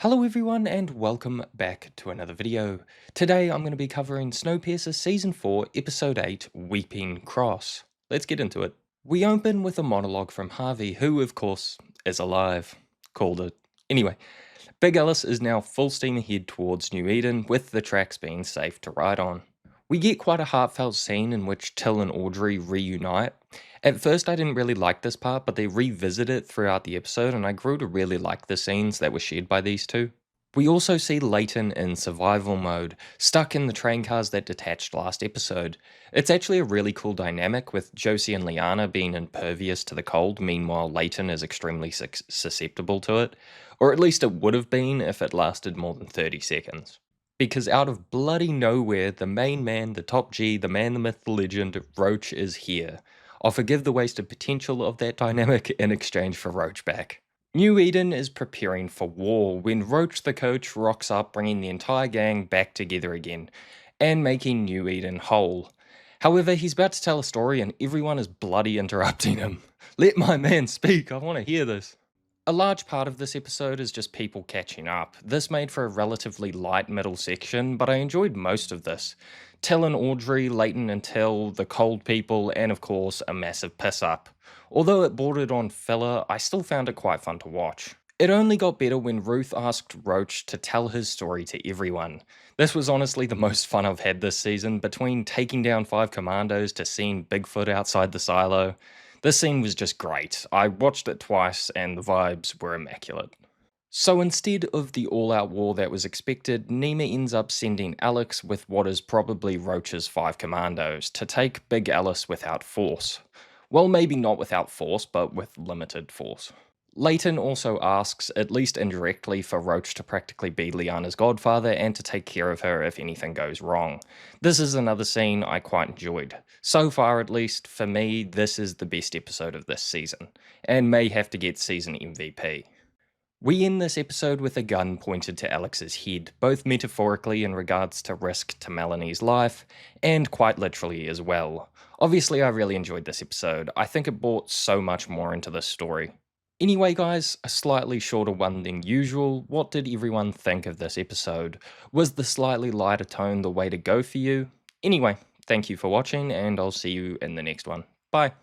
Hello everyone and welcome back to another video. Today I'm going to be covering Snowpiercer Season 4 Episode 8 Weeping Cross. Let's get into it. We open with a monologue from Harvey who of course is alive. Called it. Anyway, Big Alice is now full steam ahead towards New Eden with the tracks being safe to ride on. We get quite a heartfelt scene in which Till and Audrey reunite. At first I didn't really like this part, but they revisit it throughout the episode and I grew to really like the scenes that were shared by these two. We also see Leighton in survival mode, stuck in the train cars that detached last episode. It's actually a really cool dynamic with Josie and Liana being impervious to the cold, meanwhile Leighton is extremely susceptible to it. Or at least it would have been if it lasted more than 30 seconds. Because out of bloody nowhere, the main man, the top G, the man, the myth, the legend, Roach is here. I'll forgive the wasted potential of that dynamic in exchange for Roach back. New Eden is preparing for war when Roach the coach rocks up, bringing the entire gang back together again, and making New Eden whole. However, he's about to tell a story and everyone is bloody interrupting him. Let my man speak, I want to hear this. A large part of this episode is just people catching up. This made for a relatively light middle section, but I enjoyed most of this. Till and Audrey, Leighton and Till, the cold people, and of course, a massive piss-up. Although it bordered on filler, I still found it quite fun to watch. It only got better when Ruth asked Roach to tell his story to everyone. This was honestly the most fun I've had this season, between taking down 5 commandos to seeing Bigfoot outside the silo. This scene was just great. I watched it twice and the vibes were immaculate. So instead of the all-out war that was expected, Nema ends up sending Alex with what is probably Roach's 5 commandos to take Big Alice without force. Well, maybe not without force, but with limited force. Leighton also asks, at least indirectly, for Roach to practically be Liana's godfather and to take care of her if anything goes wrong. This is another scene I quite enjoyed. So far, at least, for me, this is the best episode of this season, and may have to get season MVP. We end this episode with a gun pointed to Alex's head, both metaphorically in regards to risk to Melanie's life, and quite literally as well. Obviously, I really enjoyed this episode. I think it brought so much more into this story. Anyway guys, a slightly shorter one than usual. What did everyone think of this episode? Was the slightly lighter tone the way to go for you? Anyway, thank you for watching and I'll see you in the next one. Bye.